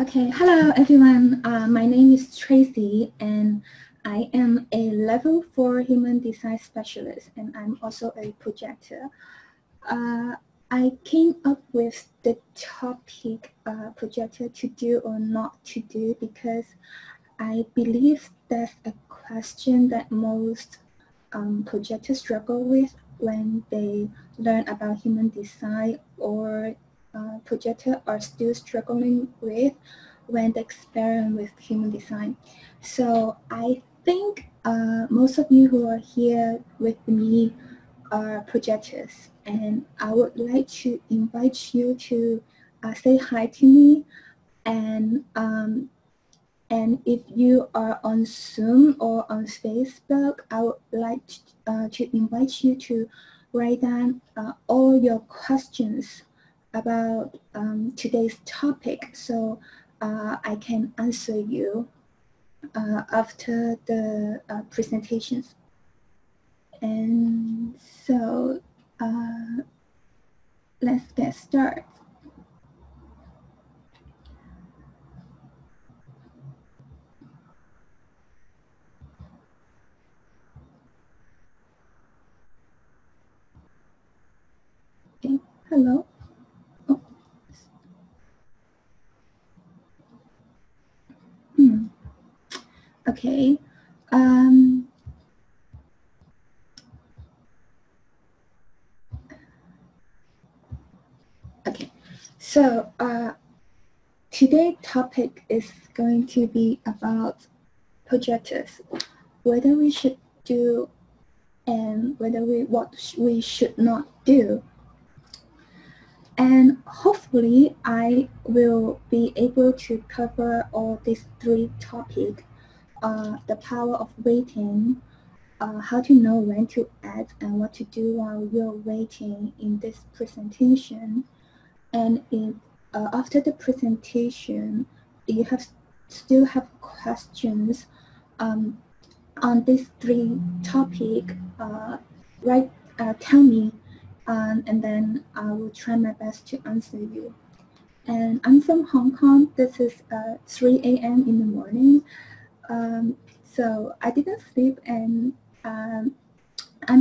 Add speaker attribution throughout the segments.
Speaker 1: Okay, hello everyone. My name is Tracy and I am a level 4 human design specialist and I'm also a projector. I came up with the topic projector to do or not to do because I believe that's a question that most projectors struggle with when they learn about human design, or projectors are still struggling with when they experiment with human design. So I think most of you who are here with me are projectors, and I would like to invite you to say hi to me, and if you are on Zoom or on Facebook, I would like to invite you to write down all your questions about today's topic, so I can answer you after the presentations. And so let's get started. Okay, hello. Oh. Okay. Okay. So today's topic is going to be about projectors, whether we should do and what we should not do. And hopefully I will be able to cover all these three topics: the power of waiting, how to know when to act and what to do while you're waiting in this presentation. And after the presentation, you still have questions on these three topics, tell me, and then I will try my best to answer you. And I'm from Hong Kong. This is 3 a.m. in the morning. So I didn't sleep, and I'm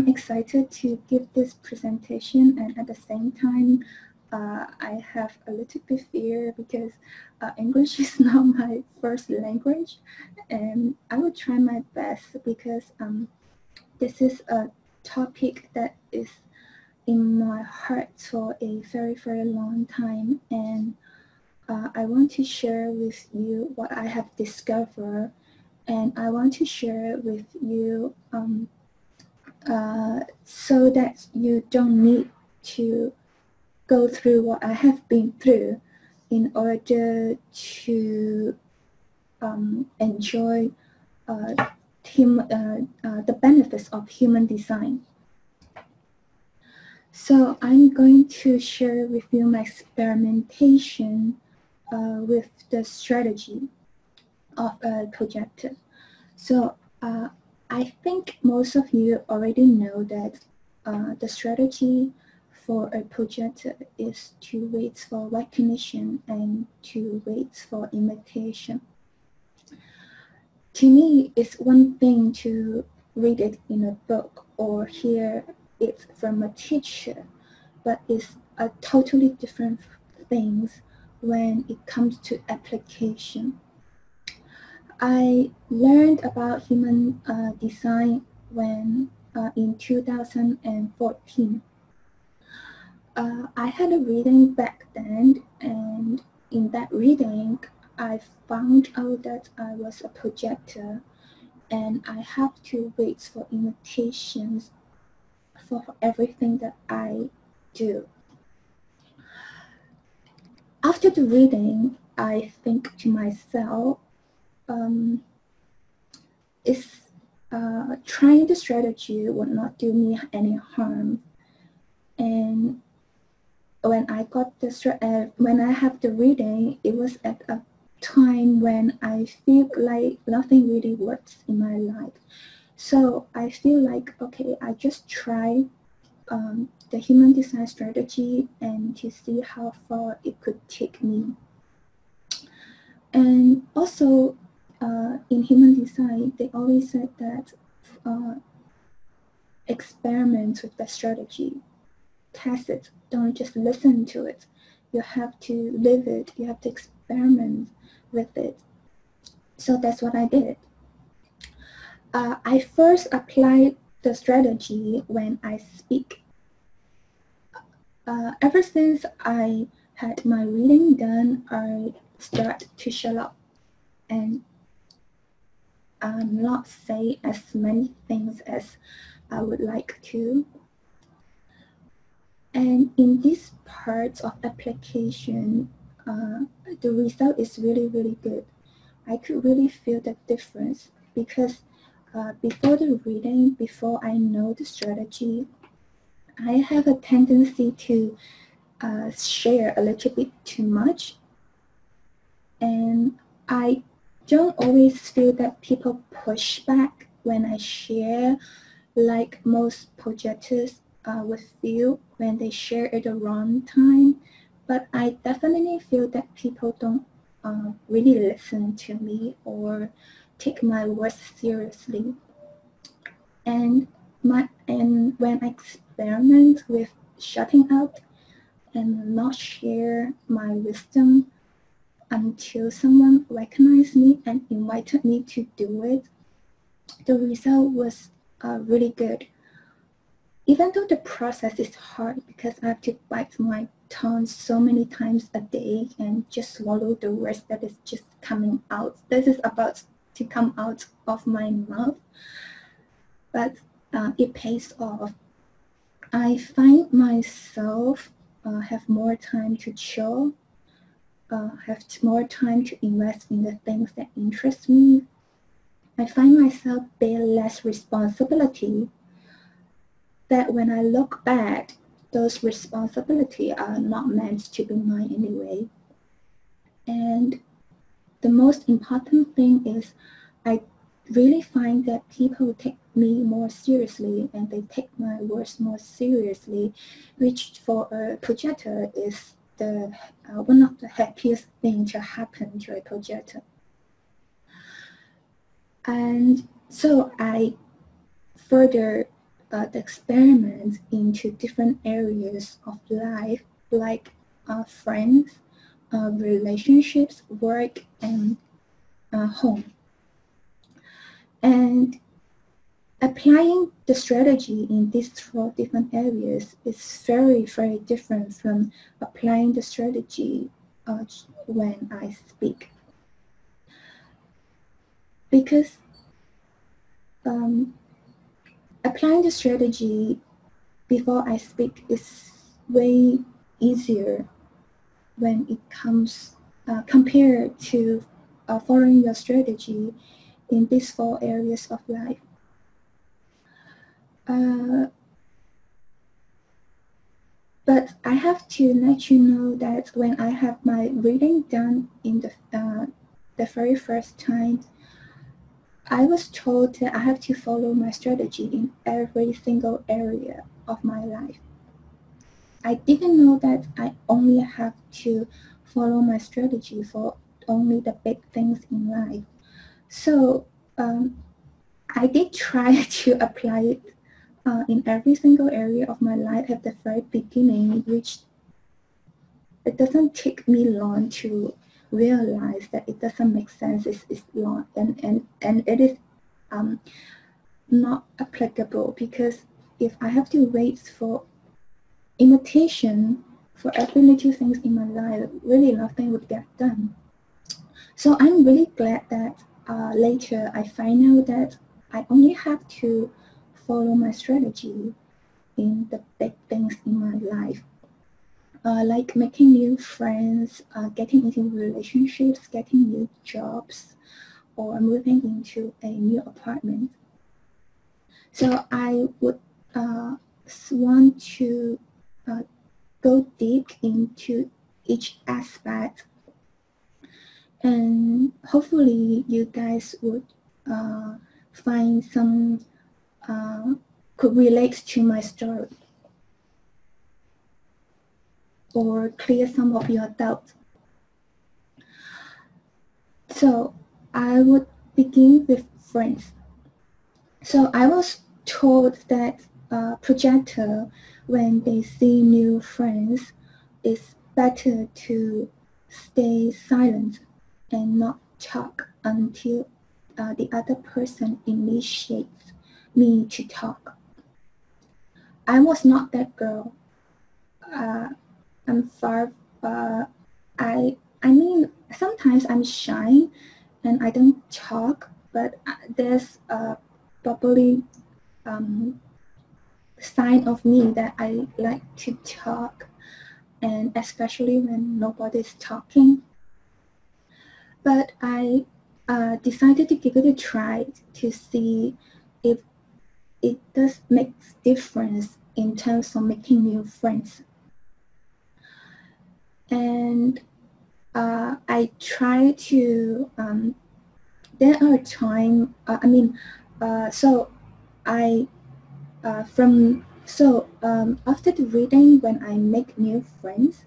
Speaker 1: excited to give this presentation, and at the same time, I have a little bit fear because English is not my first language, and I will try my best because this is a topic that is in my heart for a very, very long time, and I want to share with you what I have discovered, and I want to share with you so that you don't need to go through what I have been through in order to enjoy the benefits of human design. So I'm going to share with you my experimentation with the strategy of a projector. So I think most of you already know that the strategy for a projector is to wait for recognition and to wait for imitation. To me, it's one thing to read it in a book or hear it from a teacher, but it's a totally different things when it comes to application. I learned about human design when in 2014. I had a reading back then, and in that reading, I found out that I was a projector, and I have to wait for invitations for everything that I do. After the reading, I think to myself, trying the strategy would not do me any harm. And when I got when I have the reading, it was at a time when I feel like nothing really works in my life. So I feel like, okay, I just try the human design strategy and to see how far it could take me. And also, in human design, they always said that experiment with the strategy, test it, don't just listen to it. You have to live it, you have to experiment with it. So that's what I did. I first applied the strategy when I speak. Ever since I had my reading done, I start to shut up and not say as many things as I would like to. And in this part of application, the result is really, really good. I could really feel the difference because before the reading, before I know the strategy, I have a tendency to share a little bit too much. And I don't always feel that people push back when I share, like most projectors would feel when they share at the wrong time. But I definitely feel that people don't really listen to me or take my words seriously. And when I experiment with shutting up and not share my wisdom until someone recognized me and invited me to do it, the result was really good. Even though the process is hard because I have to bite my tongue so many times a day and just swallow the words that is just coming out. This is about to come out of my mouth, but it pays off. I find myself have more time to chill, have more time to invest in the things that interest me. I find myself bear less responsibility, that when I look back, those responsibilities are not meant to be mine anyway. And the most important thing is I really find that people take me more seriously and they take my words more seriously, which for a projector is the one of the happiest things to happen to a projector. And so I further the experiment into different areas of life, like friends, relationships, work, and home. And applying the strategy in these 4 different areas is very, very different from applying the strategy when I speak. Because applying the strategy before I speak is way easier when it comes compared to following your strategy in these 4 areas of life. But I have to let you know that when I have my reading done in the very first time, I was told that I have to follow my strategy in every single area of my life. I didn't know that I only have to follow my strategy for only the big things in life. So I did try to apply it in every single area of my life at the very beginning, which it doesn't take me long to realize that it doesn't make sense. It's long and it is not applicable, because if I have to wait for imitation for every little things in my life, really nothing would get done. So I'm really glad that later I find out that I only have to follow my strategy in the big things in my life. Like making new friends, getting into relationships, getting new jobs, or moving into a new apartment. So I would want to go deep into each aspect, and hopefully you guys would find some could relate to my story or clear some of your doubts. So I would begin with friends. So I was told that projector, when they see new friends, it's better to stay silent and not talk until the other person initiates me to talk. I was not that girl. I'm far. I mean, sometimes I'm shy and I don't talk, but there's probably sign of me that I like to talk, and especially when nobody's talking. But I decided to give it a try to see if it does make difference in terms of making new friends. And I try to, there are times, so I, after the reading, when I make new friends,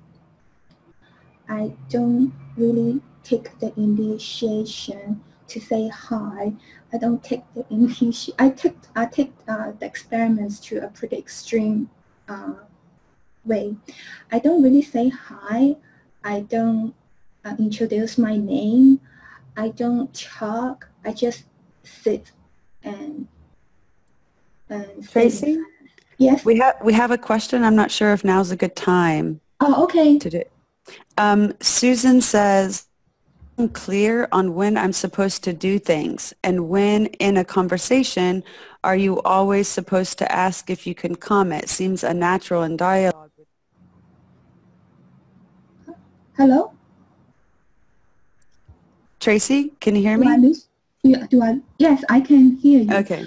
Speaker 1: I don't really take the initiation to say hi. I don't take the initiation. I take the experiments to a pretty extreme way. I don't really say hi. I don't introduce my name. I don't talk. I just sit and
Speaker 2: Tracy?
Speaker 1: Yes.
Speaker 2: We have a question. I'm not sure if now's a good time.
Speaker 1: Oh, okay.
Speaker 2: To do. Susan says, I'm clear on when I'm supposed to do things, and when in a conversation are you always supposed to ask if you can comment? Seems unnatural in dialogue.
Speaker 1: Hello?
Speaker 2: Tracy, can you hear
Speaker 1: Do I
Speaker 2: me?
Speaker 1: lose? Yes, I can hear you.
Speaker 2: Okay.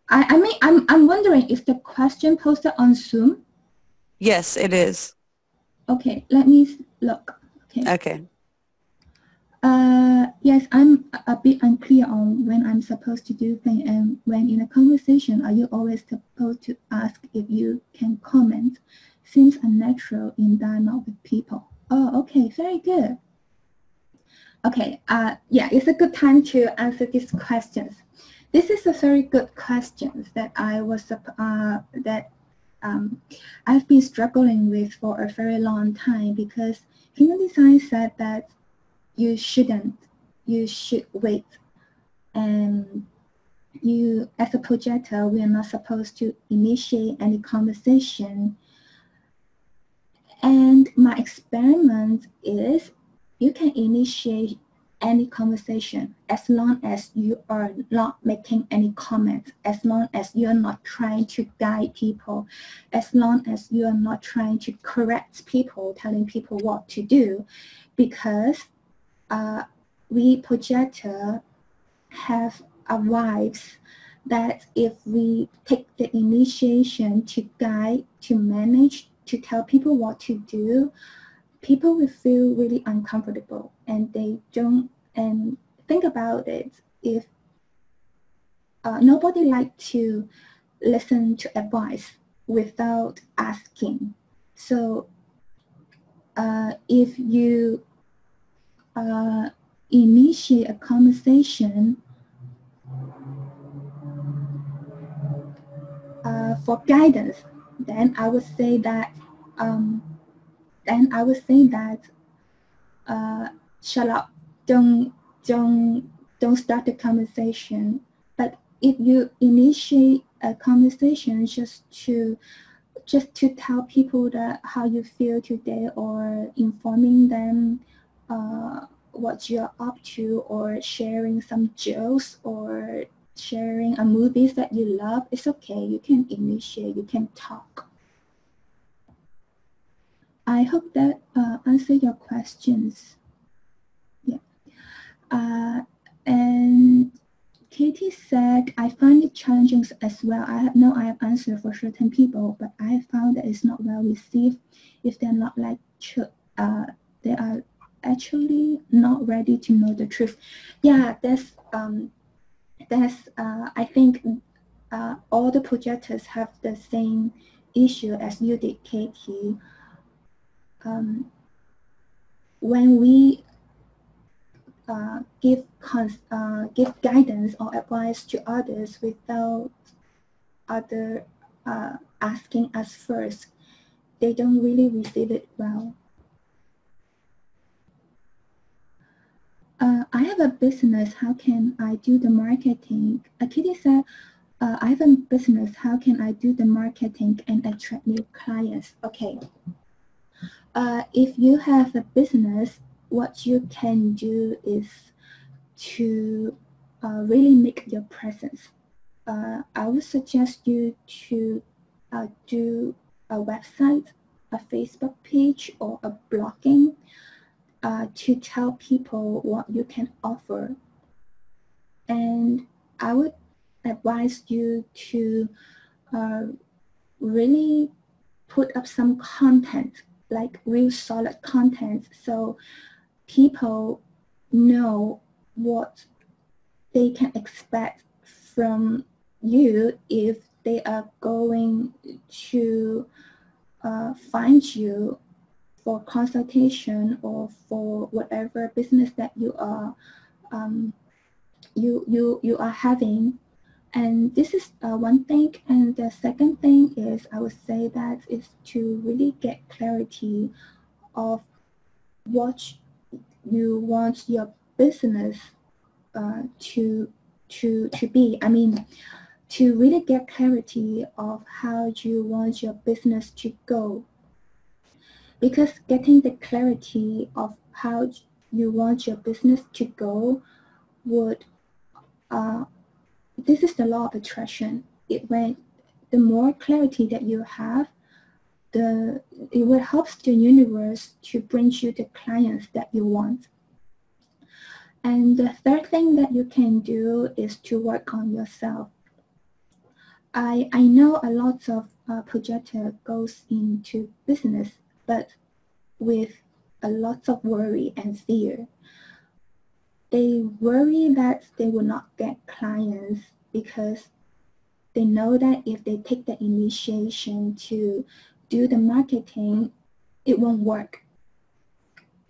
Speaker 1: I mean, I'm wondering, is the question posted on Zoom?
Speaker 2: Yes, it is.
Speaker 1: Okay, let me look. Okay.
Speaker 2: Okay.
Speaker 1: Yes, I'm a bit unclear on when I'm supposed to do things, and when in a conversation, are you always supposed to ask if you can comment? Seems unnatural in dialogue with people. Oh, okay, very good. Okay, yeah, it's a good time to answer these questions. This is a very good question that I've been struggling with for a very long time, because human design said that you shouldn't. You should wait. And you, as a projector, we are not supposed to initiate any conversation. And my experiment is you can initiate any conversation as long as you are not making any comments, as long as you are not trying to guide people, as long as you are not trying to correct people, telling people what to do, because we projector have a vibes that if we take the initiation to guide, to manage, to tell people what to do, people will feel really uncomfortable, and they don't. And think about it, if nobody like to listen to advice without asking. So if you initiate a conversation for guidance, then I would say that shut up, don't start the conversation. But if you initiate a conversation just to tell people that how you feel today, or informing them what you're up to, or sharing some jokes, or sharing a movies that you love, it's okay. You can initiate, you can talk. I hope that answered your questions. Yeah. And Katie said, I find it challenging as well. I have answered for certain people, but I have found that it's not well received if they're not like, they are actually not ready to know the truth. Yeah, I think all the projectors have the same issue as you did, Katie. When we give guidance or advice to others without asking us first, they don't really receive it well. I have a business. How can I do the marketing? Kitty said, I have a business. How can I do the marketing and attract new clients? Okay. If you have a business, what you can do is to really make your presence. I would suggest you to do a website, a Facebook page, or a blogging to tell people what you can offer. And I would advise you to really put up some content, like real solid content, so people know what they can expect from you if they are going to find you for consultation or for whatever business that you are you are having. And this is one thing. And the second thing is, I would say that is to really get clarity of what you want your business to be. I mean, to really get clarity of how you want your business to go. Because getting the clarity of how you want your business to go would, this is the law of attraction. The more clarity that you have, it will help the universe to bring you the clients that you want. And the third thing that you can do is to work on yourself. I know a lot of projector goes into business, but with a lot of worry and fear. They worry that they will not get clients because they know that if they take the initiation to do the marketing, it won't work.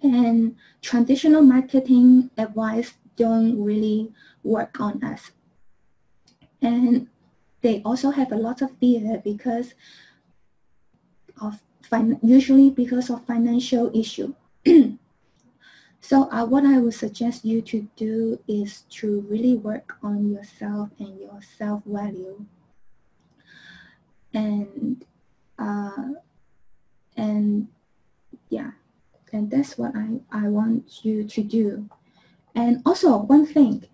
Speaker 1: And traditional marketing advice don't really work on us. And they also have a lot of fear because of usually because of financial issue. So what I would suggest you to do is to really work on yourself and your self-value. And yeah, and that's what I want you to do. And also one thing,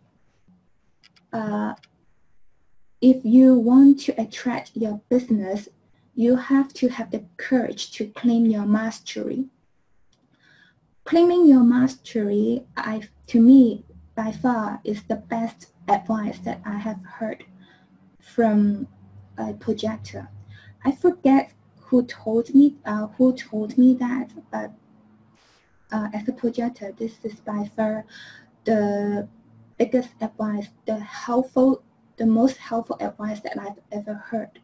Speaker 1: if you want to attract your business, you have to have the courage to claim your mastery. Claiming your mastery, to me, by far, is the best advice that I have heard from a projector. I forget who told me that, but as a projector, this is by far the biggest advice, the most helpful advice that I've ever heard.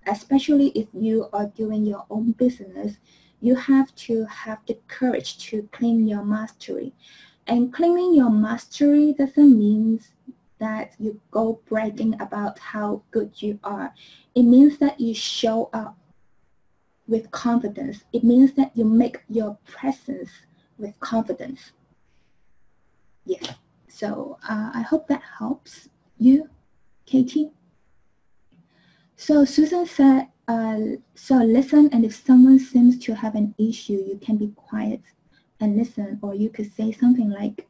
Speaker 1: Especially if you are doing your own business, you have to have the courage to claim your mastery. And claiming your mastery doesn't mean that you go bragging about how good you are. It means that you show up with confidence. It means that you make your presence with confidence. Yeah. So I hope that helps you, Katie. So Susan said, so listen, and if someone seems to have an issue, you can be quiet and listen, or you could say something like,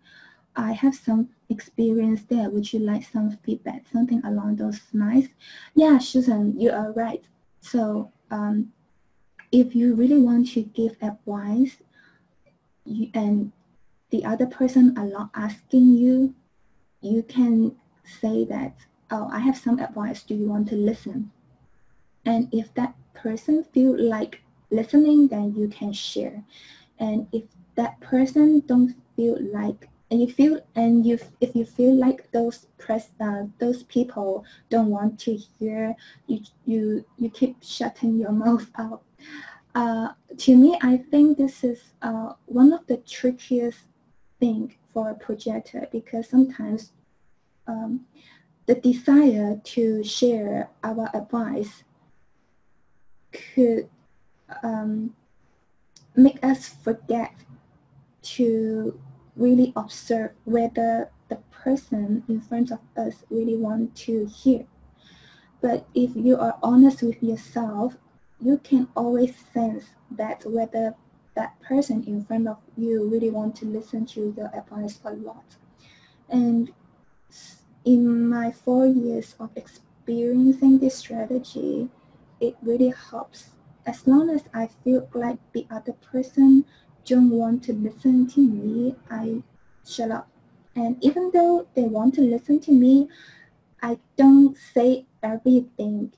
Speaker 1: I have some experience there. Would you like some feedback? Something along those lines. Yeah, Susan, you are right. So if you really want to give advice and the other person are not asking you, you can say that, oh, I have some advice. Do you want to listen? And if that person feel like listening, then you can share. And if that person don't feel like, and if you feel like those people don't want to hear, you keep shutting your mouth out. To me, I think this is one of the trickiest thing for a projector, because sometimes the desire to share our advice could make us forget to really observe whether the person in front of us really want to hear. But if you are honest with yourself, you can always sense that whether that person in front of you really want to listen to your advice or not. And in my 4 years of experiencing this strategy, it really helps. As long as I feel like the other person don't want to listen to me, I shut up. And even though they want to listen to me, I don't say everything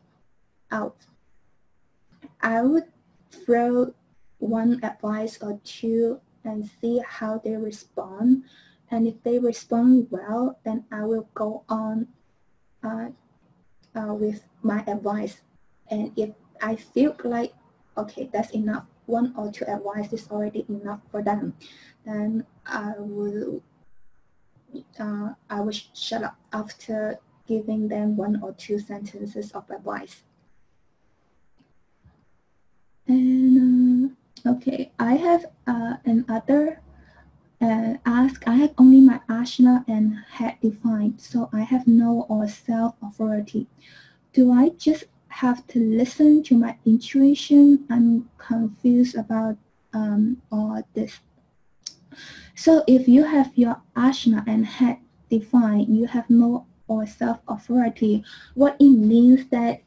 Speaker 1: out. I would throw one advice or two and see how they respond. And if they respond well, then I will go on with my advice. And if I feel like, okay, that's enough, one or two advice is already enough for them, then I will shut up after giving them one or two sentences of advice. And okay, I have another ask. I have only my asana and head defined, so I have no or self-authority. Do I just have to listen to my intuition? I'm confused about all this. So if you have your asana and head defined, you have no or self-authority. What it means that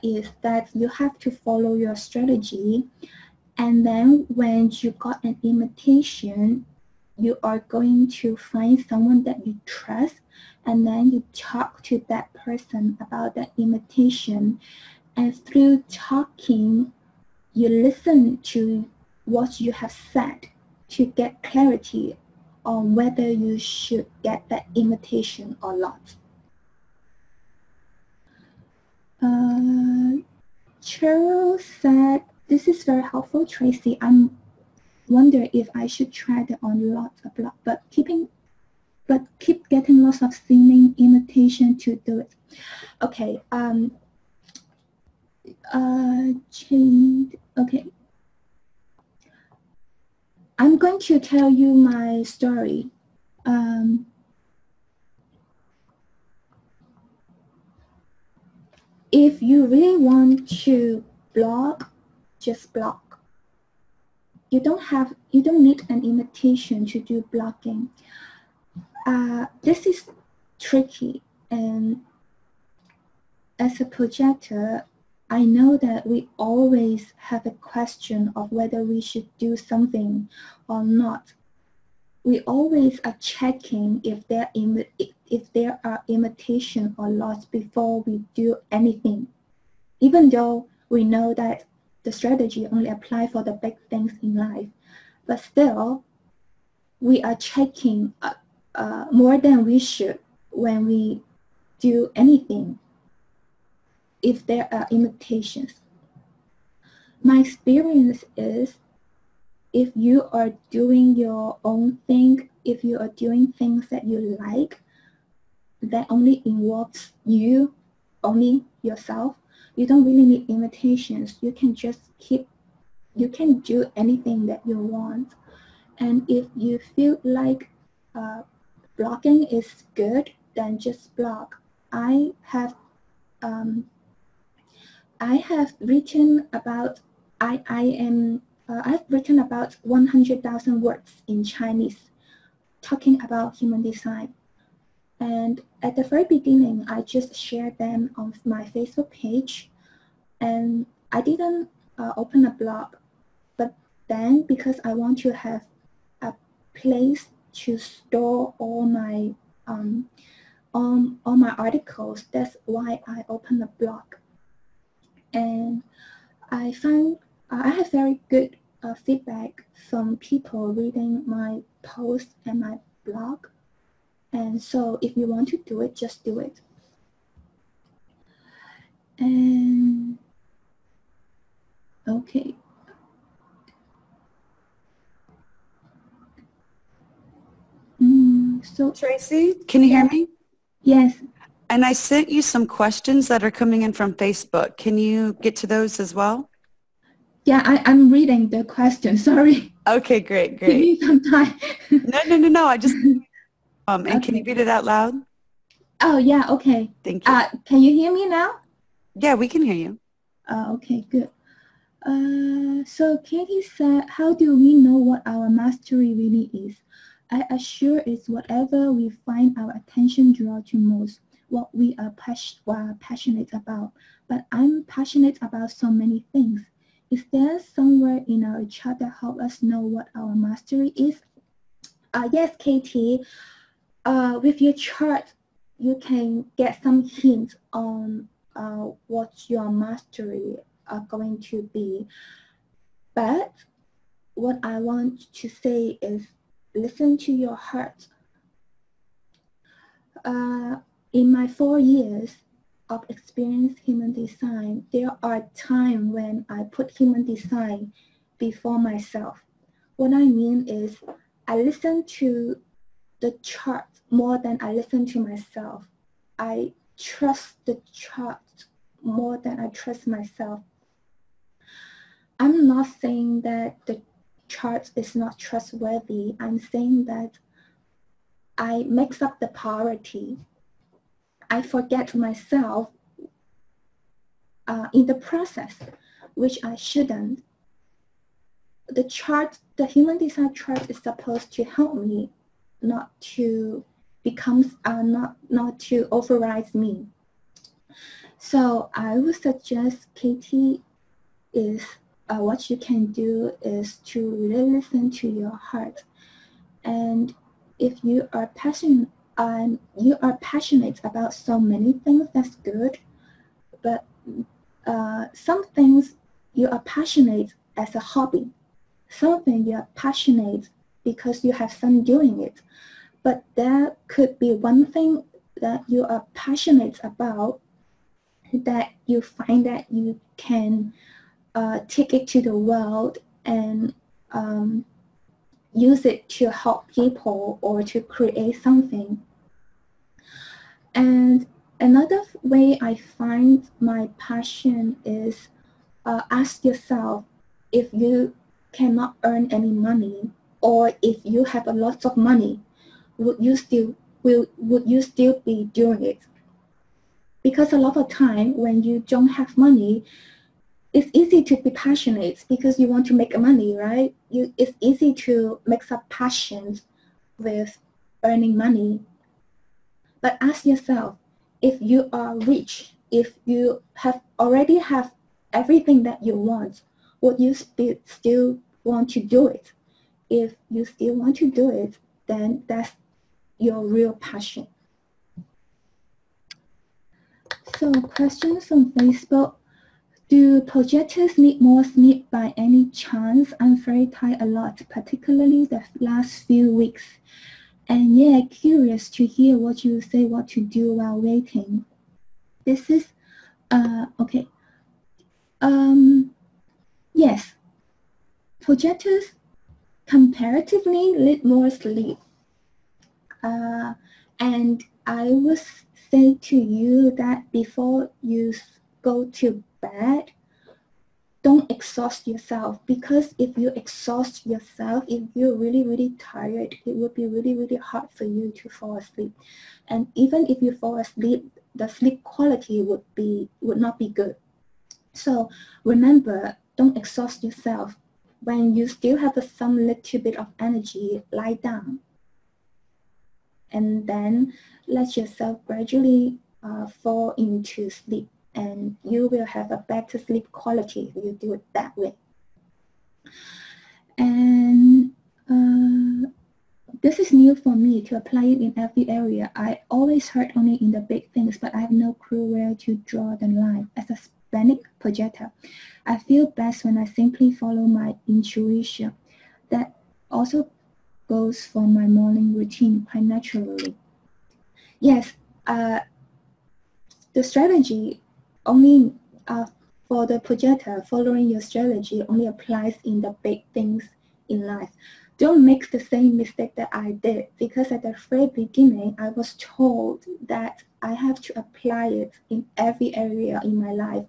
Speaker 1: is that you have to follow your strategy, and then when you got an invitation, you are going to find someone that you trust, and then you talk to that person about that invitation. And through talking, you listen to what you have said to get clarity on whether you should get that invitation or not. Cheryl said, this is very helpful, Tracy. I'm wonder if I should try the on lots of blog, but keep getting lots of seeming invitation to do it. Okay. Change. Okay. I'm going to tell you my story. If you really want to blog, just blog. You don't need an invitation to do blogging. This is tricky, and as a projector, I know that we always have a question of whether we should do something or not. We always are checking if there are invitations or not before we do anything, even though we know that the strategy only applies for the big things in life. But still, we are checking more than we should when we do anything if there are invitations. My experience is if you are doing your own thing, if you are doing things that you like, that only involves you, only yourself, you don't really need invitations. You can do anything that you want. And if you feel like blogging is good, then just blog. I've written about I've written about 100,000 words in Chinese talking about human design. And at the very beginning, I just shared them on my Facebook page, and I didn't open a blog. But then, because I want to have a place to store all my articles, that's why I opened a blog. And I found I have very good feedback from people reading my posts and my blog. And so if you want to do it, just do it. And okay. So
Speaker 2: Tracy, can you hear me?
Speaker 1: yes.
Speaker 2: And I sent you some questions that are coming in from Facebook. Can you get to those as well?
Speaker 1: Yeah, I'm reading the question. Sorry.
Speaker 2: Okay, great,
Speaker 1: Give
Speaker 2: great.
Speaker 1: me some time.
Speaker 2: No. I just and
Speaker 1: Okay.
Speaker 2: can you read it out loud?
Speaker 1: Oh yeah. Okay.
Speaker 2: Thank you.
Speaker 1: Can you hear me now?
Speaker 2: Yeah, we can hear you.
Speaker 1: Okay. Good. So Katie said, how do we know what our mastery really is? I assure it's whatever we find our attention draw to most, what we are passionate about. But I'm passionate about so many things. Is there somewhere in our chart that help us know what our mastery is? Yes, Katie. With your chart, you can get some hints on what your mastery are going to be. But what I want to say is listen to your heart. In my 4 years of experience human design, there are times when I put human design before myself. What I mean is I listen to the chart more than I listen to myself. I trust the chart more than I trust myself. I'm not saying that the chart is not trustworthy. I'm saying that I mix up the priority. I forget myself in the process, which I shouldn't. The chart, the human design chart is supposed to help me, not to become, not to override me. So I would suggest, Katie, is what you can do is to really listen to your heart. And if you are passionate about so many things, that's good. But some things you are passionate as a hobby. Something you are passionate because you have fun doing it. But there could be one thing that you are passionate about that you find that you can take it to the world and use it to help people or to create something. And another way I find my passion is ask yourself, if you cannot earn any money or if you have a lot of money, would you still be doing it? Because a lot of time when you don't have money, it's easy to be passionate because you want to make money, right? It's easy to mix up passion with earning money. But ask yourself, if you are rich, if you already have everything that you want, would you still want to do it? If you still want to do it, then that's your real passion. So questions on Facebook. Do projectors need more sleep by any chance? I'm very tired a lot, particularly the last few weeks. And yeah, curious to hear what you say, what to do while waiting. This is, okay. Yes, projectors comparatively need more sleep. And I would say to you that before you go to bed, don't exhaust yourself, because if you exhaust yourself, if you're really, really tired, it would be really, really hard for you to fall asleep. And even if you fall asleep, the sleep quality would not be good. So remember, don't exhaust yourself. When you still have some little bit of energy, lie down. And then let yourself gradually fall into sleep. And you will have a better sleep quality if you do it that way. And this is new for me to apply it in every area. I always heard only in the big things, but I have no clue where to draw the line. As a Hispanic projector, I feel best when I simply follow my intuition. That also goes for my morning routine quite naturally. Yes, the strategy only for the projector, following your strategy only applies in the big things in life. don't make the same mistake that I did, because at the very beginning, I was told that I have to apply it in every area in my life.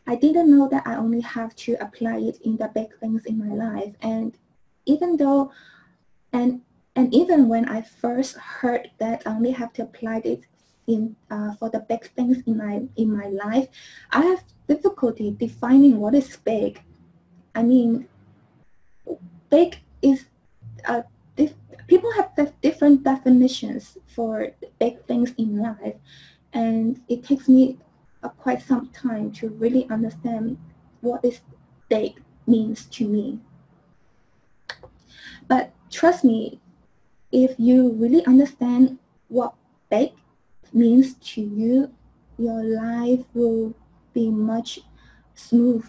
Speaker 1: I didn't know that I only have to apply it in the big things in my life. And even though, and even when I first heard that I only have to apply it in for the big things in my life, I have difficulty defining what is big. I mean, big is people have different definitions for big things in life, and it takes me quite some time to really understand what is big means to me. But trust me, if you really understand what big means to you, your life will be much smooth,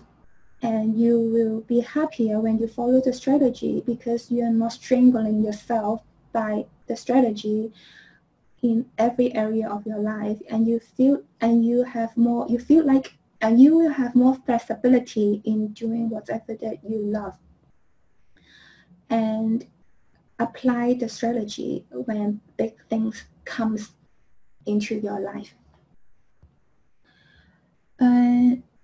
Speaker 1: and you will be happier when you follow the strategy, because you are not strangling yourself by the strategy in every area of your life, and you feel like and you will have more flexibility in doing whatever that you love, and apply the strategy when big things comes into your life.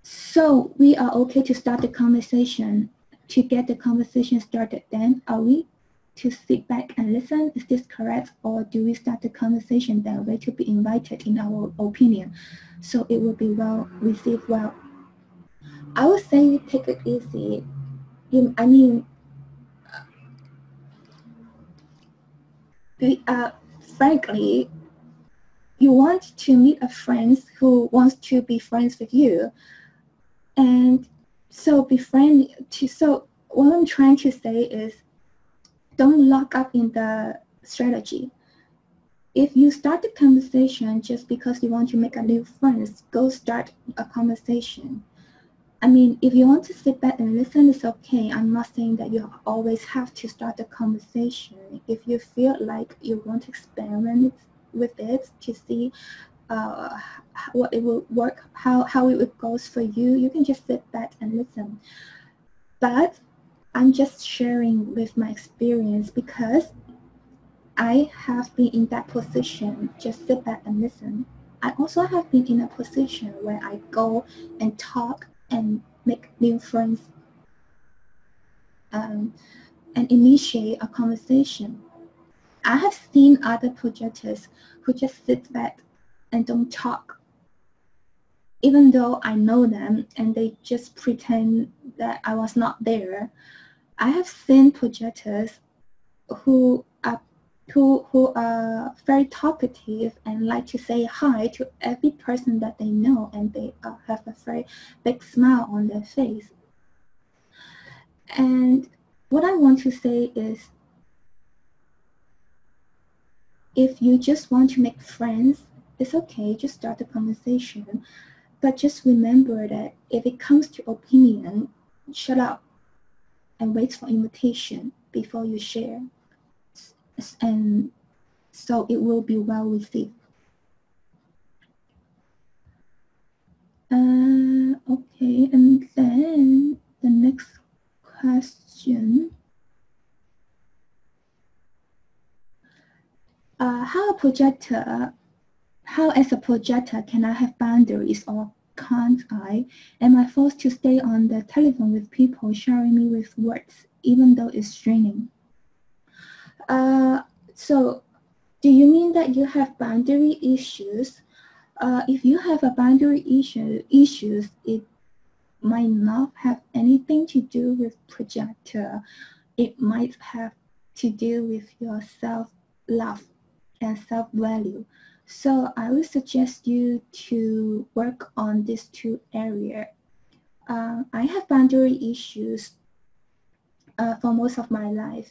Speaker 1: So we are okay to start the conversation. To get the conversation started, then are we to sit back and listen? Is this correct? Or do we start the conversation that way to be invited in our opinion, so it will be well received well? I would say take it easy. Frankly, you want to meet a friend who wants to be friends with you, and so be friendly. So what I'm trying to say is, don't lock up in the strategy. If you start the conversation just because you want to make a new friends, go start a conversation. I mean, if you want to sit back and listen, it's okay. I'm not saying that you always have to start a conversation. If you feel like you want to experiment with it to see what it will work, how it goes for you, you can just sit back and listen. But I'm just sharing with my experience, because I have been in that position, just sit back and listen. I also have been in a position where I go and talk and make new friends and initiate a conversation. I have seen other projectors who just sit back and don't talk, even though I know them, and they just pretend that I was not there. I have seen projectors who are very talkative and like to say hi to every person that they know, and they have a very big smile on their face. And what I want to say is, if you just want to make friends, it's okay, just start a conversation. But just remember that if it comes to opinion, shut up and wait for invitation before you share. And so it will be well received. Okay, and then the next question. How as a projector can I have boundaries, or can't I? Am I forced to stay on the telephone with people showering me with words, even though it's draining? So do you mean that you have boundary issues? If you have a boundary issues, it might not have anything to do with projector. It might have to do with your self-love and self-value. So I would suggest you to work on these two areas. I have boundary issues for most of my life.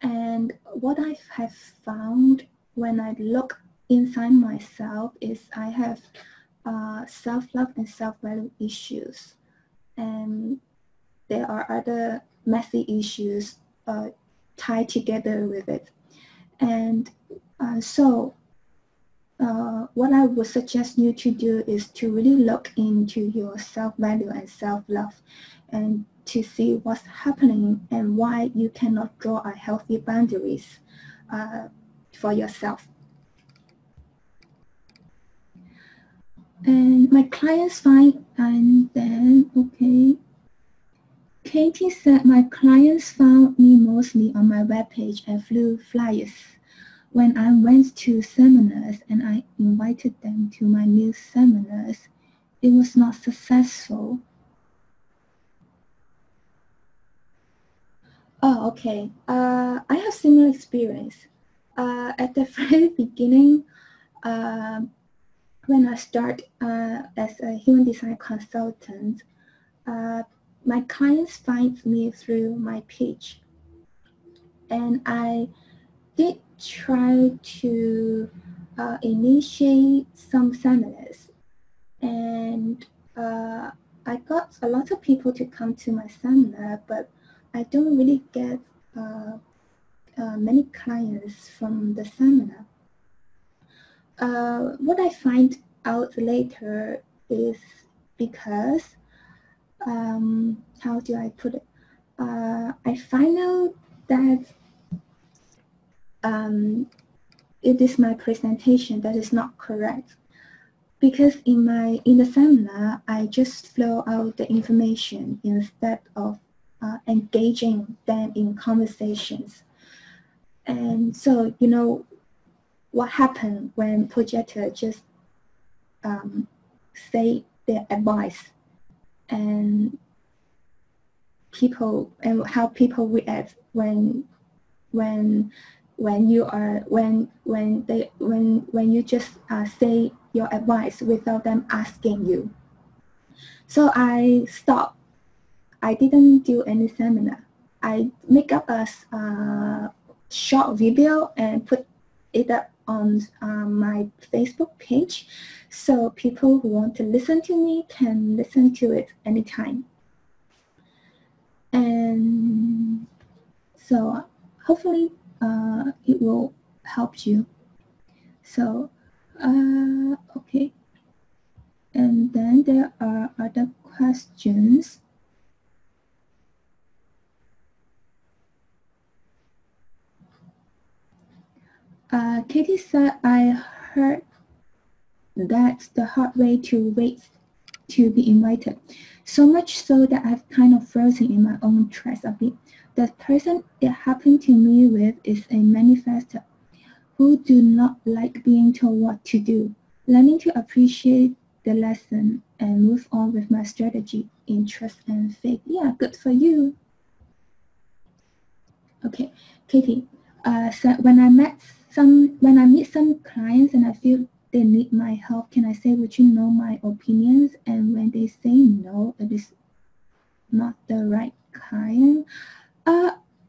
Speaker 1: And what I have found when I look inside myself is I have self-love and self-value issues. And there are other messy issues tied together with it. And so what I would suggest you to do is to really look into your self-value and self-love, and to see what's happening and why you cannot draw a healthy boundaries for yourself. And my clients find, and then, okay. Katie said, my clients found me mostly on my webpage and flew flyers. When I went to seminars and I invited them to my new seminars, it was not successful. Oh, okay. I have similar experience. At the very beginning, when I start as a human design consultant, my clients find me through my page. And I did try to initiate some seminars. And I got a lot of people to come to my seminar, but I don't really get many clients from the seminar. What I find out later is because, how do I put it? I find out that it is my presentation that is not correct. Because in the seminar, I just flow out the information instead of engaging them in conversations. And so, you know, what happened when projectors just say their advice and people, and how people react when you just say your advice without them asking you. So I stopped. I didn't do any seminar. I make up a short video and put it up on my Facebook page, so people who want to listen to me can listen to it anytime. And so hopefully it will help you. So, okay. And then there are other questions. Katie said, I heard that's the hard way to wait to be invited. So much so that I've kind of frozen in my own tracks a bit. The person it happened to me with is a manifestor who do not like being told what to do. Learning to appreciate the lesson and move on with my strategy in trust and faith. Yeah, good for you. Okay, Katie said, when I meet some clients and I feel they need my help, can I say, would you know my opinions? And when they say no, it is not the right client.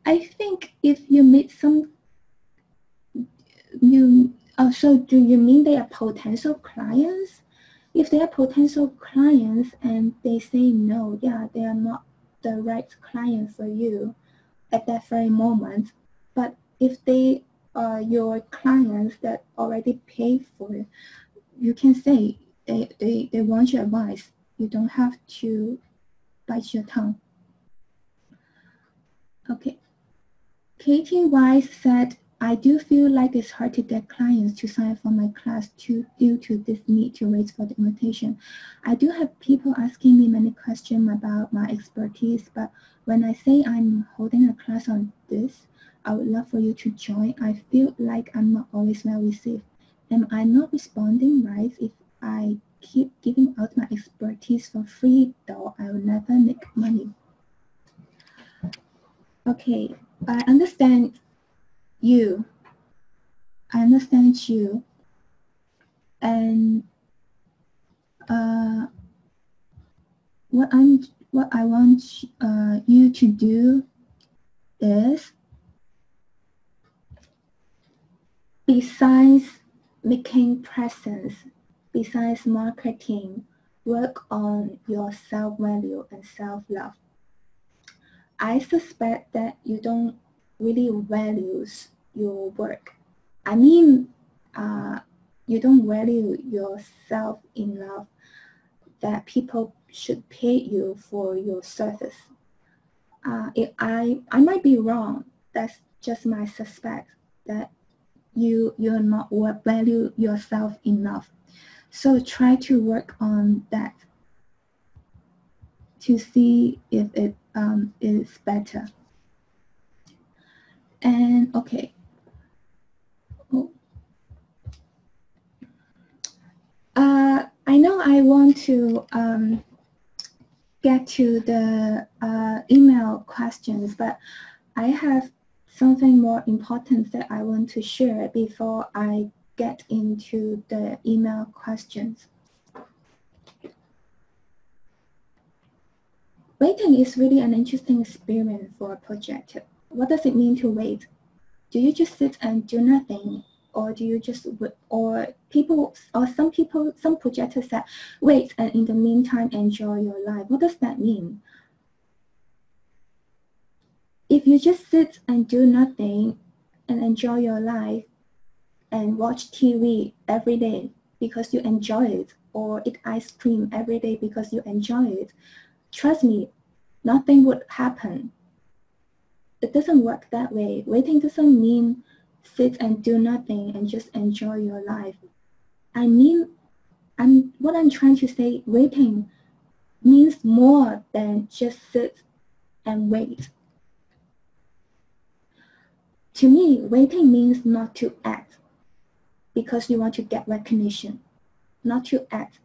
Speaker 1: I think if you meet some, so do you mean they are potential clients? If they are potential clients and they say no, yeah, they are not the right client for you at that very moment. But if they are your clients that already paid for it, you can say they want your advice. You don't have to bite your tongue. Okay. Katie Wise said, I do feel like it's hard to get clients to sign for my class due to this need to wait for the invitation. I do have people asking me many questions about my expertise, but when I say I'm holding a class on this, I would love for you to join. I feel like I'm not always well received. Am I not responding right if I keep giving out my expertise for free, though I will never make money? Okay, I understand you. I understand you. And what I want you to do is, besides making presence, besides marketing, work on your self-value and self-love. I suspect that you don't really value your work. I mean, you don't value yourself enough that people should pay you for your service. I might be wrong. That's just my suspect that you're not value yourself enough. So try to work on that to see if it is better. And okay. Oh. I know I want to get to the email questions, but I have something more important that I want to share before I get into the email questions. Waiting is really an interesting experience for a projector. What does it mean to wait? Do you just sit and do nothing? Or do you just, some projectors say, wait and in the meantime enjoy your life. What does that mean? If you just sit and do nothing and enjoy your life and watch TV every day because you enjoy it, or eat ice cream every day because you enjoy it, trust me, nothing would happen. It doesn't work that way. Waiting doesn't mean sit and do nothing and just enjoy your life. I mean, what I'm trying to say, waiting means more than just sit and wait. To me, waiting means not to act because you want to get recognition, not to act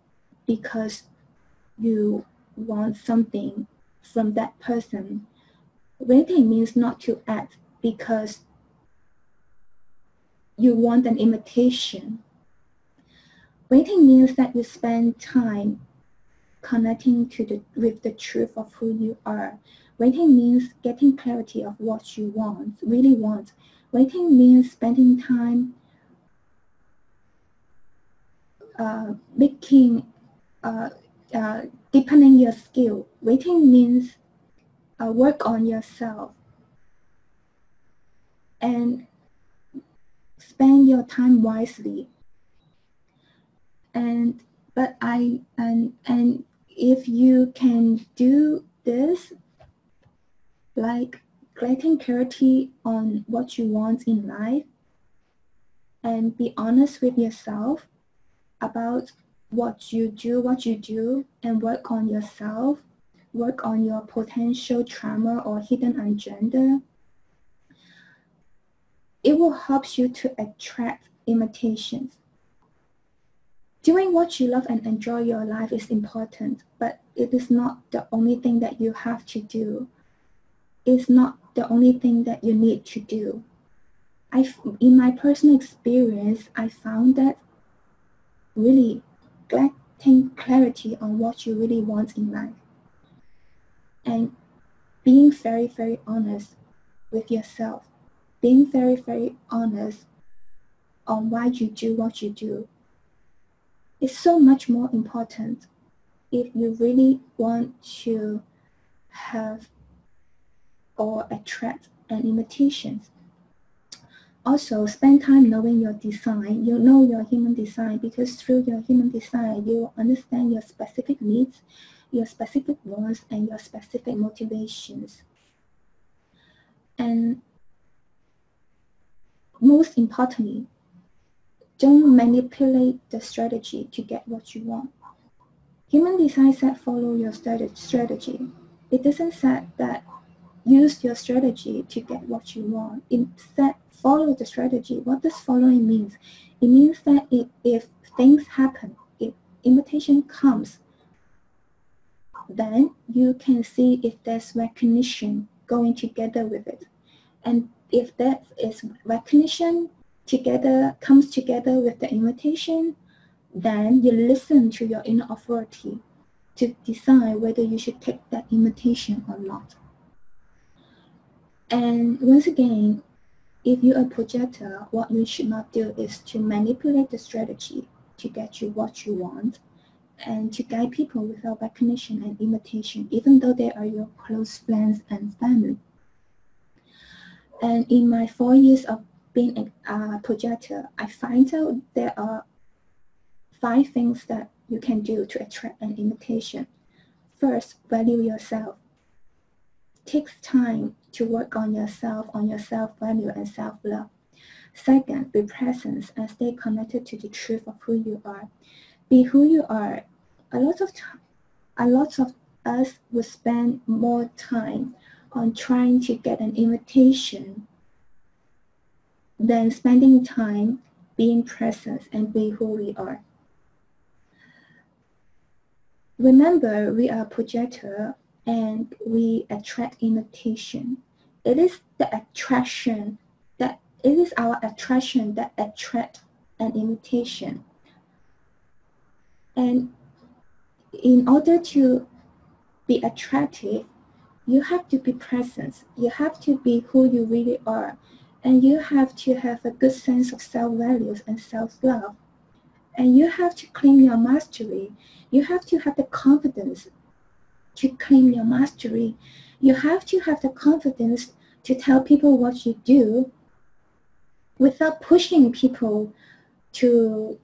Speaker 1: because you want something from that person. Waiting means not to act because you want an imitation. Waiting means that you spend time connecting with the truth of who you are. Waiting means getting clarity of what you really want. Waiting means spending time deepening your skill. Waiting means work on yourself and spend your time wisely. And if you can do this, like getting clarity on what you want in life and be honest with yourself about what you do and work on yourself, work on your potential trauma or hidden agenda, it will help you to attract imitations. Doing what you love and enjoy your life is important, but it is not the only thing that you have to do. It's not the only thing that you need to do. In my personal experience, I found that really getting clarity on what you really want in life and being very, very honest with yourself, being very, very honest on why you do what you do is so much more important if you really want to have or attract an imitations. Also, spend time knowing your design. You know your human design because through your human design, you understand your specific needs, your specific wants, and your specific motivations. And most importantly, don't manipulate the strategy to get what you want. Human design said follow your strategy. It doesn't say that use your strategy to get what you want. It said follow the strategy. What does following mean? It means that if things happen, if invitation comes, then you can see if there's recognition going together with it. And if that is recognition comes together with the invitation, then you listen to your inner authority to decide whether you should take that invitation or not. And once again, if you're a projector, what you should not do is to manipulate the strategy to get you what you want and to guide people without recognition and invitation, even though they are your close friends and family. And in my 4 years of being a projector, I find out there are 5 things that you can do to attract an invitation. First, value yourself. takes time to work on yourself, on your self-value and self-love. Second, be present and stay connected to the truth of who you are. Be who you are. A lot of us will spend more time on trying to get an invitation than spending time being present and be who we are. Remember, we are a projector and we attract invitation. It is our attraction that attracts an invitation. And in order to be attractive, you have to be present. You have to be who you really are. And you have to have a good sense of self-values and self-love. And you have to claim your mastery. You have to have the confidence to claim your mastery. You have to have the confidence to tell people what you do without pushing people to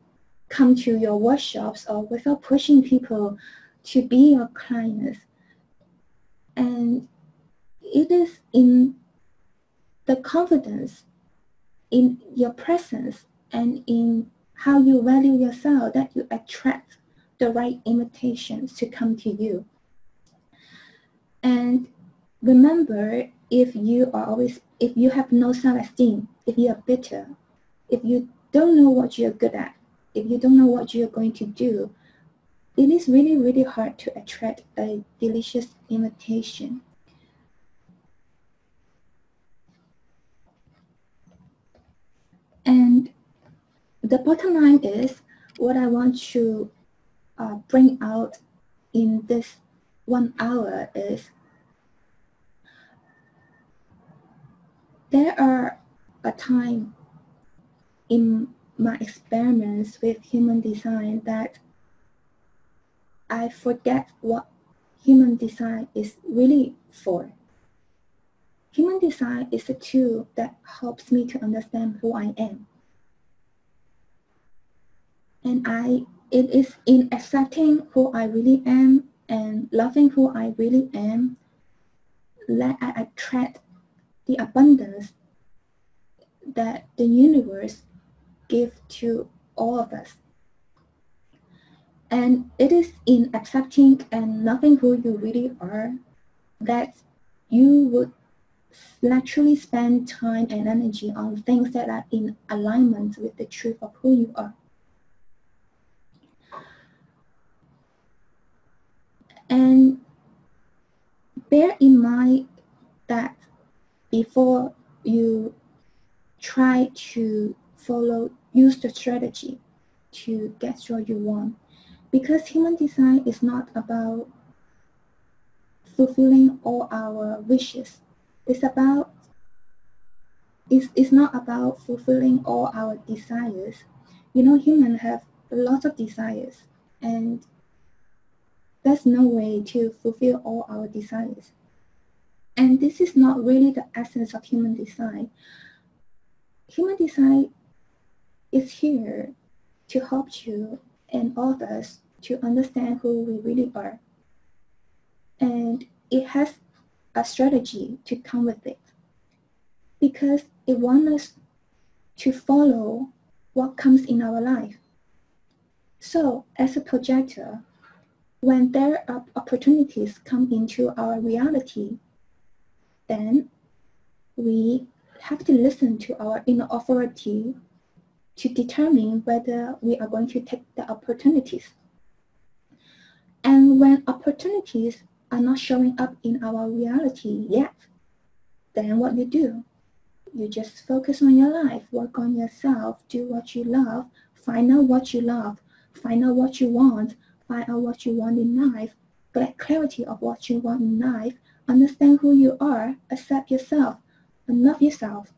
Speaker 1: come to your workshops or without pushing people to be your clients. And it is in the confidence in your presence and in how you value yourself that you attract the right invitations to come to you. And remember, if you have no self-esteem, if you are bitter, if you don't know what you're good at, if you don't know what you're going to do, it is really, really hard to attract a delicious invitation. And the bottom line is, what I want to bring out in this 1 hour is, there are a time in my experiments with human design that I forget what human design is really for. Human design is a tool that helps me to understand who I am. And it is in accepting who I really am and loving who I really am that I attract the abundance that the universe gives to all of us. And it is in accepting and loving who you really are that you would naturally spend time and energy on things that are in alignment with the truth of who you are. And bear in mind that before you try to use the strategy to get what you want, because human design is not about fulfilling all our wishes. It's not about fulfilling all our desires. You know, humans have a lot of desires, and there's no way to fulfill all our desires. And this is not really the essence of human design. Human design is here to help you and all of us to understand who we really are. And it has a strategy to come with it, because it wants us to follow what comes in our life. So as a projector, when there are opportunities come into our reality, then we have to listen to our inner authority to determine whether we are going to take the opportunities. And when opportunities are not showing up in our reality yet, then what you do? You just focus on your life, work on yourself, do what you love, find out what you love, find out what you want, find out what you want in life, get clarity of what you want in life, understand who you are, accept yourself, and love yourself.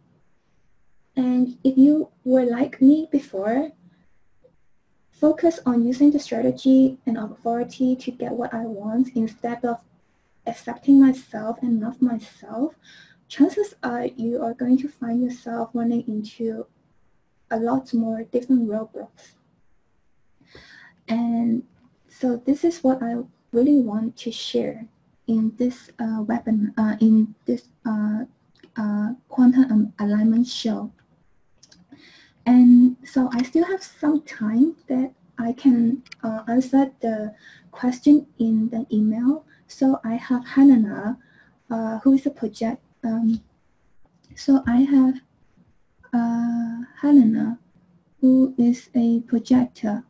Speaker 1: And if you were like me before, focus on using the strategy and authority to get what I want instead of accepting myself and love myself, chances are you are going to find yourself running into a lot more different roadblocks. And so this is what I really want to share. in this webinar, in this quantum alignment show. And so I still have some time that I can answer the question in the email. So I have Helena, who is a project. So I have Helena, who is a projector.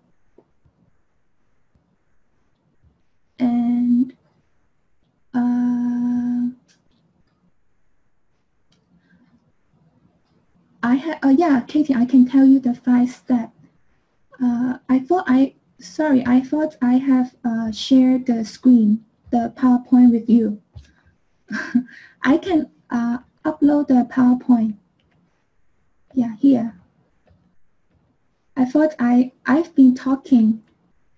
Speaker 1: And I have, yeah, Katie, I can tell you the 5 steps. I thought I have shared the screen, the PowerPoint with you. I can upload the PowerPoint. Yeah, here. I thought I've been talking,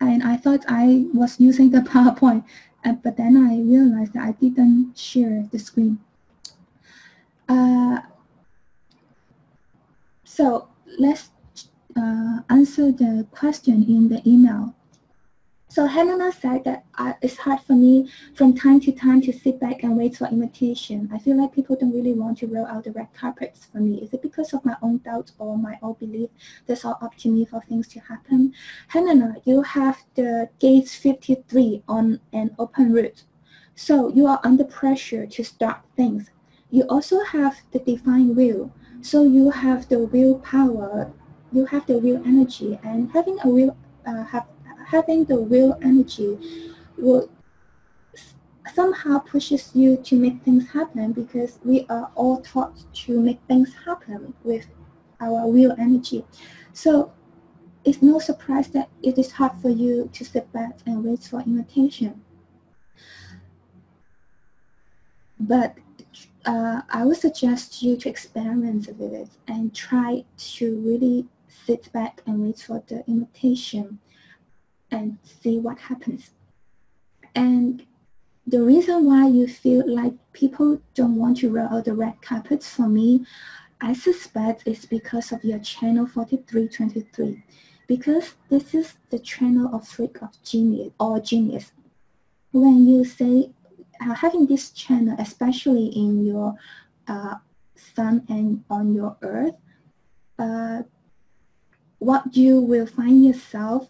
Speaker 1: and I thought I was using the PowerPoint, but then I realized that I didn't share the screen. So let's answer the question in the email. So Helena said that it's hard for me from time to time to sit back and wait for invitation. I feel like people don't really want to roll out the red carpets for me. Is it because of my own doubts or my own belief that's all up to me for things to happen? Helena, you have the gates 53 on an open route. So you are under pressure to start things. You also have the divine will. So you have the willpower, you have the will energy, and having a will, having the will energy will somehow pushes you to make things happen, because we are all taught to make things happen with our will energy. So it's no surprise that it is hard for you to sit back and wait for invitation. But I would suggest you to experiment with it and try to really sit back and wait for the invitation and see what happens. And the reason why you feel like people don't want to roll out the red carpets for me, I suspect it's because of your channel 4323, because this is the channel of freak of genius or genius. When you say having this channel, especially in your sun and on your earth, what you will find yourself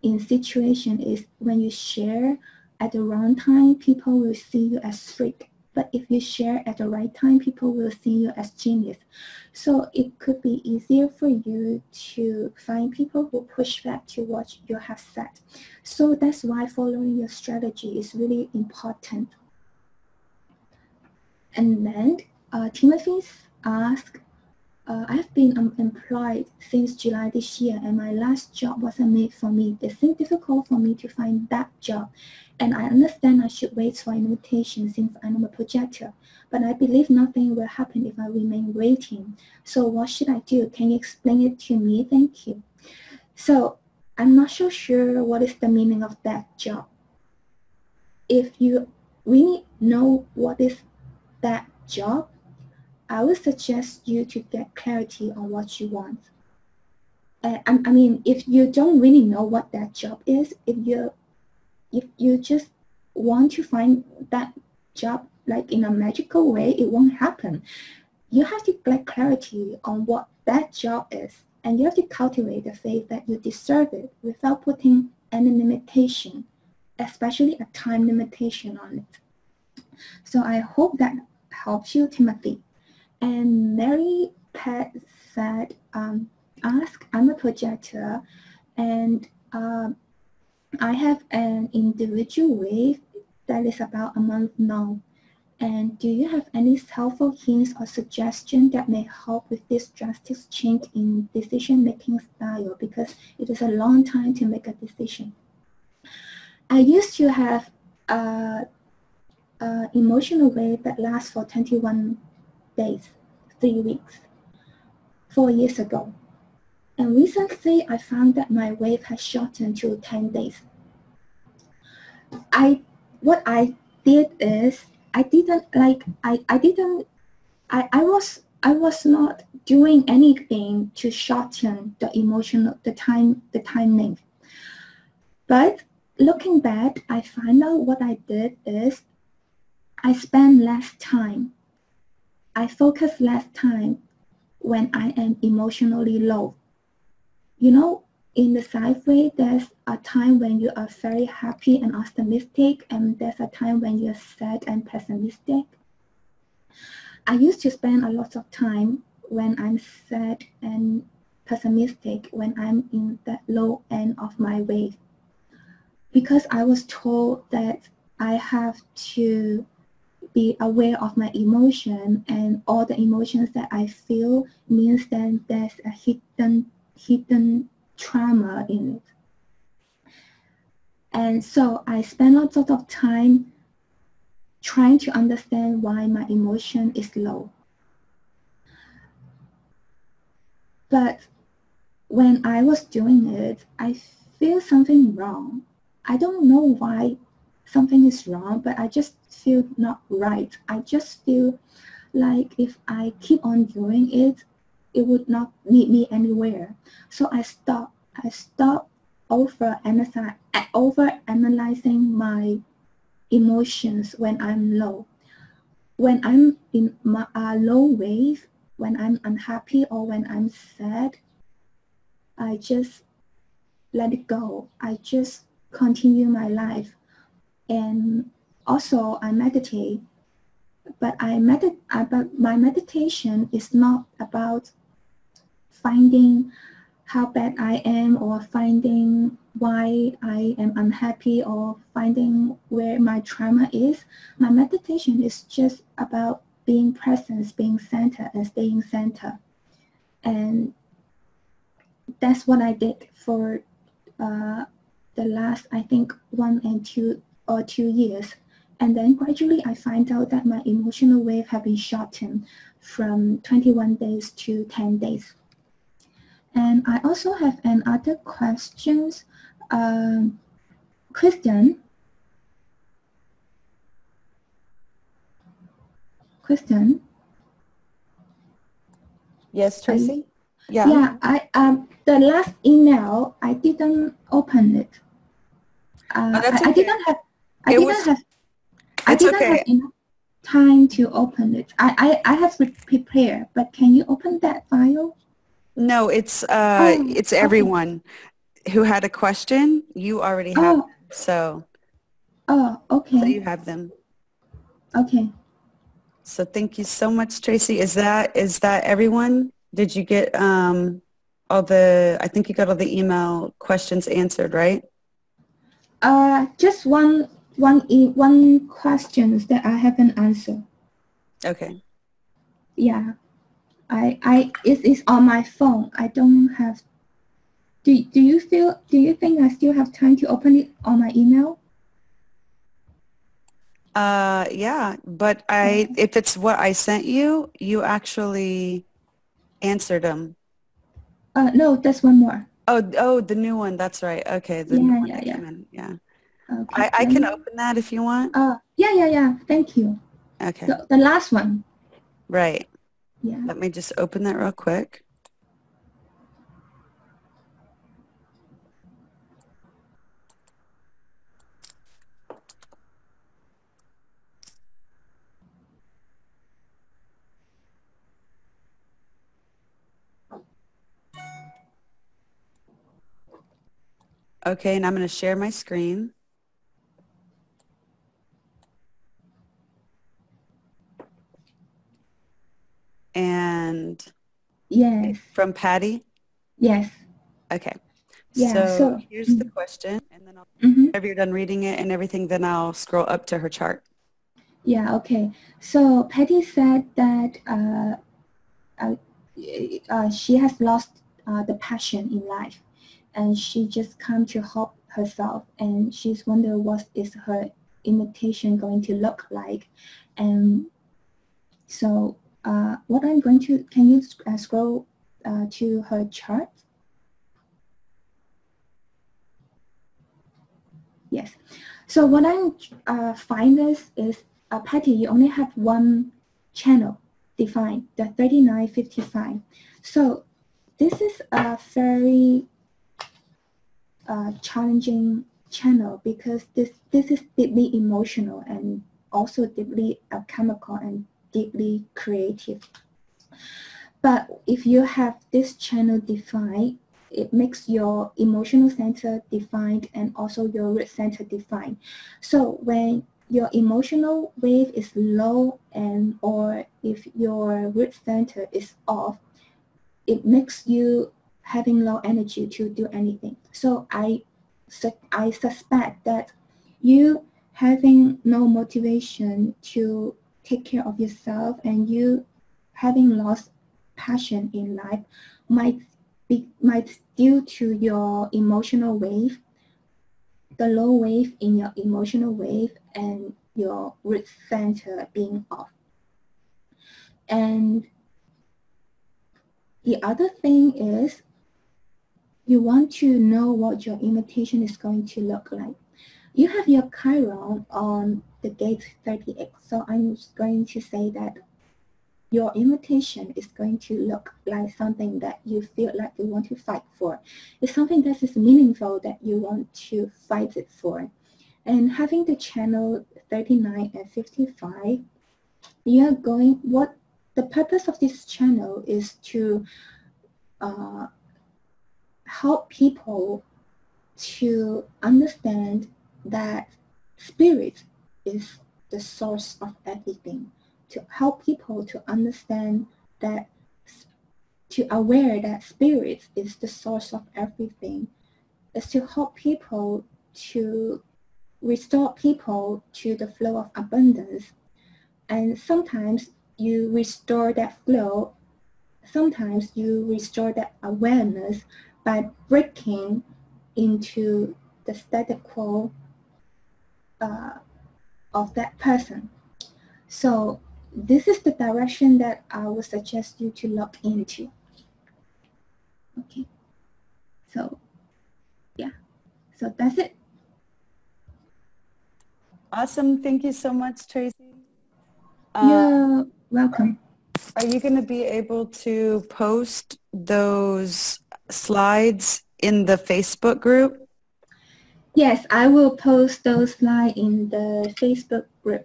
Speaker 1: in situation is when you share at the wrong time, people will see you as freak. But if you share at the right time, people will see you as genius. So it could be easier for you to find people who push back to what you have said. So that's why following your strategy is really important. And then Timothy asked, I've been unemployed since July this year, and my last job wasn't made for me. It seemed difficult for me to find that job, and I understand I should wait for invitation since I'm a projector, but I believe nothing will happen if I remain waiting. So what should I do? Can you explain it to me? Thank you. So I'm not so sure what is the meaning of that job. If you really know what is that job, I would suggest you to get clarity on what you want. I mean, if you don't really know what that job is, if you just want to find that job like in a magical way, it won't happen. You have to get clarity on what that job is, and you have to cultivate the faith that you deserve it without putting any limitation, especially a time limitation on it. So I hope that helps you, Timothy. And Mary Pat said, ask, I'm a projector, and I have an individual wave that is about a month now. And do you have any helpful hints or suggestions that may help with this drastic change in decision-making style? Because it is a long time to make a decision. I used to have an emotional wave that lasts for 21 days, 3 weeks, 4 years ago. And recently I found that my wave has shortened to 10 days. What I did is I was not doing anything to shorten the emotional, the time length. But looking back, I find out what I did is I spend less time. I focus less time when I am emotionally low. You know, in the sci-fi, there's a time when you are very happy and optimistic, and there's a time when you're sad and pessimistic. I used to spend a lot of time when I'm sad and pessimistic, when I'm in the low end of my wave, because I was told that I have to be aware of my emotion, and all the emotions that I feel means that there's a hidden trauma in it. And so I spend lots of time trying to understand why my emotion is low. But when I was doing it, I feel something wrong. I don't know why something is wrong, but I just feel not right. I just feel like if I keep on doing it, it would not lead me anywhere. So I stop over analyzing my emotions when I'm low. When I'm in my low wave, when I'm unhappy or when I'm sad, I just let it go. I just continue my life. And also I meditate, but but my meditation is not about finding how bad I am or finding why I am unhappy or finding where my trauma is. My meditation is just about being present, being centered, and staying centered. And that's what I did for the last, I think, 2 years. And then gradually I find out that my emotional wave have been shortened from 21 days to 10 days. And I also have another questions. Kristen,
Speaker 2: Yes, Tracy?
Speaker 1: Yeah, the last email, I didn't open it.
Speaker 2: That's okay.
Speaker 1: I didn't have enough time to open it. I have prepared, but can you open that file?
Speaker 2: No, it's everyone who had a question. You already have them, so.
Speaker 1: Oh, okay.
Speaker 2: So you have them.
Speaker 1: Okay.
Speaker 2: So thank you so much, Tracy. Is that everyone? Did you get I think you got all the email questions answered, right?
Speaker 1: Just one question that I haven't answered.
Speaker 2: Okay.
Speaker 1: Yeah. It's on my phone. I don't have. Do you think I still have time to open it on my email?
Speaker 2: Yeah, but if it's what I sent you, you actually answered them.
Speaker 1: No, that's one more.
Speaker 2: Oh, the new one. That's right. Okay, the new one that came in. Yeah.
Speaker 1: Okay,
Speaker 2: I can open that if you want.
Speaker 1: Yeah. Thank you.
Speaker 2: Okay.
Speaker 1: The last one.
Speaker 2: Right.
Speaker 1: Yeah.
Speaker 2: Let me just open that real quick. Okay, and I'm going to share my screen. And
Speaker 1: yes.
Speaker 2: From Patty?
Speaker 1: Yes.
Speaker 2: Okay.
Speaker 1: Yeah,
Speaker 2: so here's the question, and then whenever you're done reading it and everything, then I'll scroll up to her chart.
Speaker 1: Yeah, okay. So Patty said that she has lost the passion in life, and she just come to help herself, and she's wonder what is her invitation going to look like. And so what I'm going to, can you scroll to her chart? Yes. So what I'm find is Patty, you only have one channel defined, the 3955. So this is a very challenging channel because this is deeply emotional and also deeply alchemical and deeply creative. But if you have this channel defined, it makes your emotional center defined and also your root center defined. So when your emotional wave is low and or if your root center is off, it makes you having low energy to do anything. So I suspect that you having no motivation to take care of yourself and you having lost passion in life might due to your emotional wave, the low wave in your emotional wave and your root center being off. And the other thing is you want to know what your invitation is going to look like. You have your Chiron on the gate 38, so I'm going to say that your invitation is going to look like something that you feel like you want to fight for. It's something that is meaningful that you want to fight it for. And having the channel 39 and 55, you are going, what the purpose of this channel is to help people to understand that spirit is the source of everything, to help people to understand that, to aware that spirit is the source of everything, is to help people to restore people to the flow of abundance. And sometimes you restore that flow, sometimes you restore that awareness by breaking into the status quo of that person. So this is the direction that I would suggest you to look into. Okay. So yeah. So that's it.
Speaker 2: Awesome. Thank you so much, Tracy.
Speaker 1: You're welcome.
Speaker 2: Are you going to be able to post those slides in the Facebook group?
Speaker 1: Yes, I will post those slides in the Facebook group.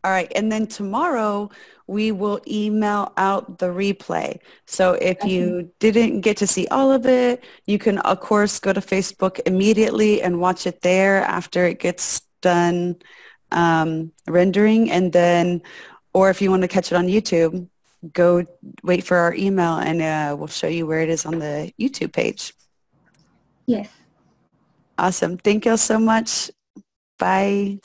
Speaker 2: All right. And then tomorrow we will email out the replay. So if you didn't get to see all of it, you can, of course, go to Facebook immediately and watch it there after it gets done rendering. And then, or if you want to catch it on YouTube, go wait for our email and we'll show you where it is on the YouTube page.
Speaker 1: Yes.
Speaker 2: Awesome. Thank you all so much. Bye.